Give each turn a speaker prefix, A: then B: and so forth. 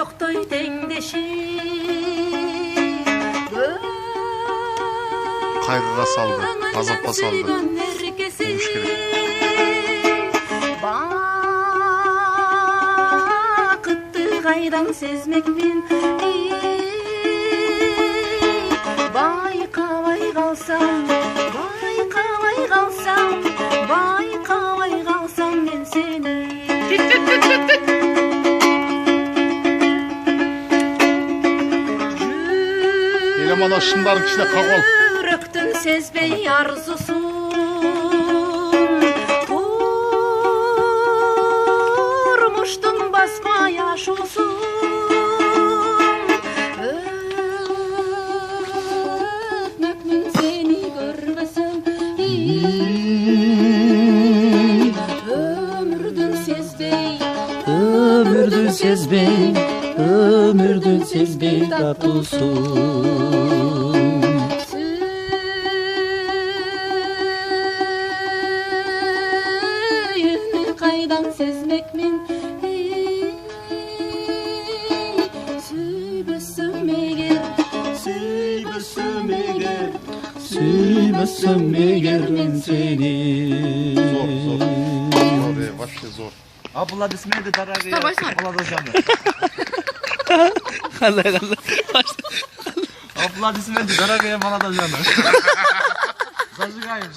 A: жоктой теңдеши
B: Кайгыга салды, азапка салды. Болуш керек.
A: Бакытты кайдан сезмекмин, байкабай калсам мен сени.
B: Эле мана шындарын кичине кагыл.
A: Жүрөктүн сезбей арзусун, турмуштун баспай ашуусун, өтмөкмүн сени көрбөсөм, өмүрдүн сезбей татуусун. Сүйүүнү кайдан сезмекмин, сүйбөсөм эгер мен сени.
B: Зор, вообще зор.
C: Аплодисменты, дорогие молодожены. Аплодисменты, дорогие молодожены. Зажигаем.